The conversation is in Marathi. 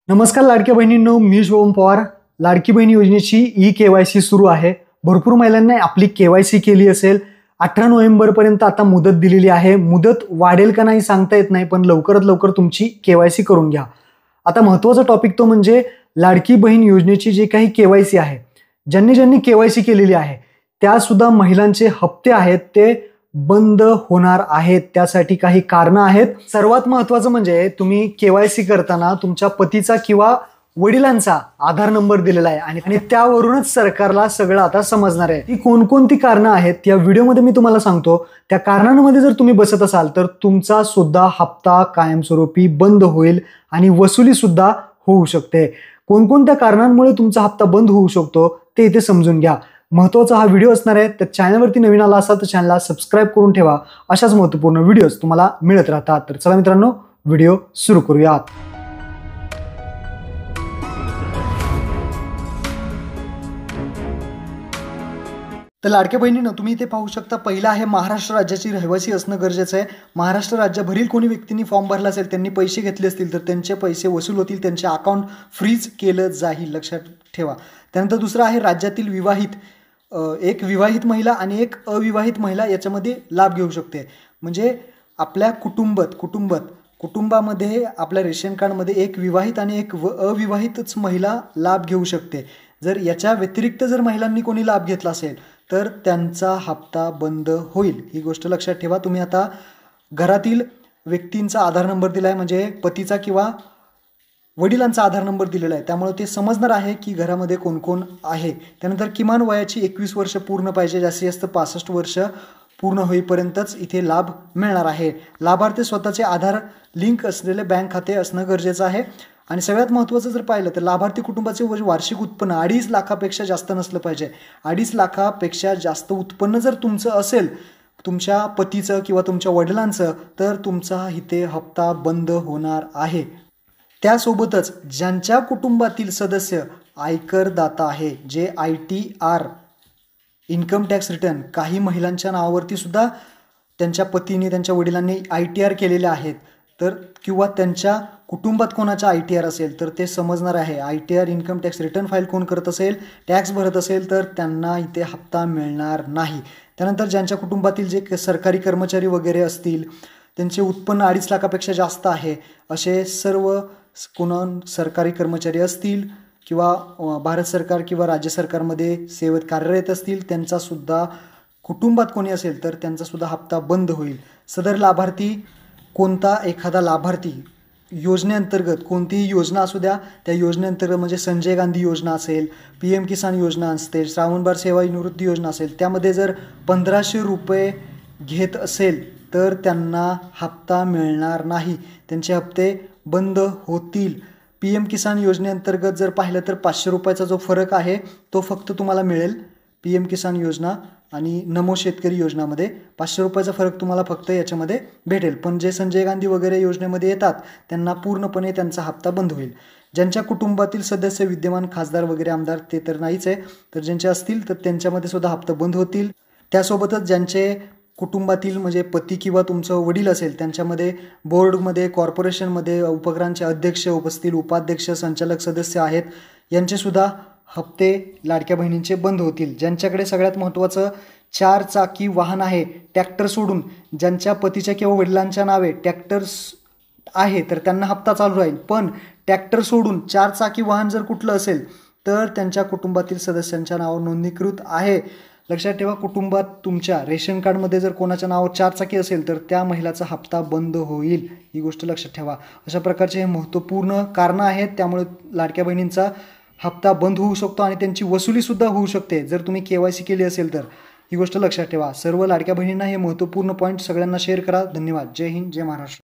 नमस्कार लाडक्या बहिणींनो, मी शुभम पवार. लाडकी बहीण योजनेची KYC सुरू आहे. भरपूर महिलांनी आपली KYC केली असेल. 18 नोव्हेंबरपर्यंत आता मुदत दिलेली आहे. मुदत वाढेल का नाही सांगता येत नाही, पण लवकरात लवकर तुमची KYC करून घ्या. आता महत्त्वाचा टॉपिक तो म्हणजे लाडकी बहीण योजनेची जे काही KYC आहे, ज्यांनी KYC केलेली आहे त्या सुद्धा महिलांचे हप्ते आहेत ते बंद होणार आहेत. त्यासाठी काही कारणं आहेत. सर्वात महत्त्वाचं म्हणजे तुम्ही KYC करताना तुमच्या पतीचा किंवा वडिलांचा आधार नंबर दिलेला आहे आणि त्यावरूनच सरकारला सगळं आता समजणार आहे. ही कोणकोणती कारणं आहेत या व्हिडिओमध्ये मी तुम्हाला सांगतो. त्या कारणांमध्ये जर तुम्ही बसत असाल तर तुमचा सुद्धा हप्ता कायमस्वरूपी बंद होईल आणि वसुली सुद्धा होऊ शकते. कोणकोणत्या कारणांमुळे तुमचा हप्ता बंद होऊ शकतो ते इथे समजून घ्या. महत्त्वाचा हा व्हिडिओ असणार आहे. तर चॅनलवरती नवीन आला असाल तर चॅनलला सबस्क्राईब करून ठेवा. अशाच महत्त्वपूर्ण व्हिडिओज तुम्हाला मिळत राहतात. तर चला मित्रांनो, व्हिडिओ सुरू करूयात. तर लाडक्या बहिणींनो, तुम्ही इथे पाहू शकता, पहिला आहे महाराष्ट्र राज्याची रहिवासी असणं गरजेचं आहे. महाराष्ट्र राज्याभरील कोणी व्यक्तींनी फॉर्म भरला असेल, त्यांनी पैसे घेतले असतील तर त्यांचे पैसे वसूल होतील, त्यांचे अकाउंट फ्रीज केलं जाईल, लक्षात ठेवा. त्यानंतर दुसरं आहे राज्यातील एक विवाहित महिला आणि एक अविवाहित महिला याच्यामध्ये लाभ घेऊ शकते. म्हणजे आपल्या कुटुंबामध्ये आपल्या रेशन कार्डमध्ये एक विवाहित आणि एक अविवाहितच महिला लाभ घेऊ शकते. जर याच्या व्यतिरिक्त जर महिलांनी कोणी लाभ घेतला असेल तर त्यांचा हप्ता बंद होईल. ही गोष्ट लक्षात ठेवा. तुम्ही आता घरातील व्यक्तींचा आधार नंबर दिला आहे, म्हणजे पतीचा किंवा वडिलांचा आधार नंबर दिलेला आहे, त्यामुळे ते समजणार आहे की घरामध्ये कोण कोण आहे. त्यानंतर किमान वयाची 21 वर्ष पूर्ण पाहिजे. जास्तीत जास्त 65 वर्ष पूर्ण होईपर्यंतच इथे लाभ मिळणार आहे. लाभार्थी स्वतःचे आधार लिंक असलेले बँक खाते असणं गरजेचं आहे. आणि सगळ्यात महत्त्वाचं जर पाहिलं तर लाभार्थी कुटुंबाचे वार्षिक उत्पन्न 2.5 लाखापेक्षा जास्त नसलं पाहिजे. 2.5 लाखापेक्षा जास्त उत्पन्न जर तुमचं असेल, तुमच्या पतीचं किंवा तुमच्या वडिलांचं, तर तुमचा इथे हप्ता बंद होणार आहे. त्यासोबतच ज्यांच्या कुटुंबातील सदस्य आयकरदाता आहे, जे ITR इन्कम टॅक्स रिटर्न, काही महिलांच्या नावावरती सुद्धा त्यांच्या पतीने त्यांच्या वडिलांनी ITR केलेले आहेत, तर किंवा त्यांच्या कुटुंबात कोणाचा ITR असेल तर ते समजणार आहे. ITR income tax return file कोण करत असेल, टॅक्स भरत असेल, तर त्यांना इथे हप्ता मिळणार नाही. त्यानंतर ज्यांच्या कुटुंबातील जे सरकारी कर्मचारी वगैरे असतील, त्यांचे उत्पन्न 2.5 लाखापेक्षा जास्त आहे, असे सर्व सरकारी कर्मचारी असतील किंवा भारत सरकार किंवा राज्य सरकारमध्ये सेवेत कार्यरत असतील, त्यांचा सुद्धा कुटुंबात कोणी असेल तर त्यांचा सुद्धा हप्ता बंद होईल. सदर लाभार्थी कोणता एखादा लाभार्थी योजनेअंतर्गत, कोणतीही योजना असू द्या, त्या योजनेअंतर्गत म्हणजे संजय गांधी योजना असेल, PM किसान योजना असते, श्रावणबाळ सेवा निवृत्ती योजना असेल, त्यामध्ये जर 1500 रुपये घेत असेल तर त्यांना हप्ता मिळणार नाही. त्यांचे हप्ते बंद होतील. PM किसान योजनेअंतर्गत जर पाहिलं तर 500 रुपयाचा जो फरक आहे तो फक्त तुम्हाला मिळेल. PM किसान योजना आणि नमो शेतकरी योजनामध्ये 500 रुपयाचा फरक तुम्हाला फक्त याच्यामध्ये भेटेल. पण जे संजय गांधी वगैरे योजनेमध्ये येतात त्यांना पूर्णपणे त्यांचा हप्ता बंद होईल. ज्यांच्या कुटुंबातील सदस्य विद्यमान खासदार वगैरे आमदार ते तर नाहीच आहे, तर ज्यांचे असतील तर त्यांच्यामध्ये सुद्धा हप्ता बंद होतील. त्यासोबतच ज्यांचे कुटुंबातील म्हणजे पती किंवा तुमचं वडील असेल, त्यांच्यामध्ये बोर्डमध्ये, कॉर्पोरेशनमध्ये उपक्रमांचे अध्यक्ष उपस्थित, उपाध्यक्ष, संचालक सदस्य आहेत, यांचे सुद्धा हप्ते लाडक्या बहिणींचे बंद होतील. ज्यांच्याकडे सगळ्यात महत्त्वाचं 4 चाकी वाहन आहे, ट्रॅक्टर सोडून, ज्यांच्या पतीच्या किंवा वडिलांच्या नावे ट्रॅक्टर आहे तर त्यांना हप्ता चालू राहील. पण ट्रॅक्टर सोडून 4 चाकी वाहन जर कुठलं असेल तर त्यांच्या कुटुंबातील सदस्यांच्या नावावर नोंदणीकृत आहे. लक्षात ठेवा, कुटुंबात तुमच्या रेशन कार्डमध्ये जर कोणाच्या नावावर 4 चाकी असेल तर त्या महिलाचा हप्ता बंद होईल. ही गोष्ट लक्षात ठेवा. अशा प्रकारचे हे महत्त्वपूर्ण कारणं आहेत, त्यामुळे लाडक्या बहिणींचा हप्ता बंद होऊ शकतो आणि त्यांची वसुली सुद्धा होऊ शकते जर तुम्ही KYC केली असेल तर. ही गोष्ट लक्षात ठेवा. सर्व लाडक्या बहिणींना हे महत्त्वपूर्ण पॉईंट सगळ्यांना शेअर करा. धन्यवाद. जय हिंद, जय महाराष्ट्र.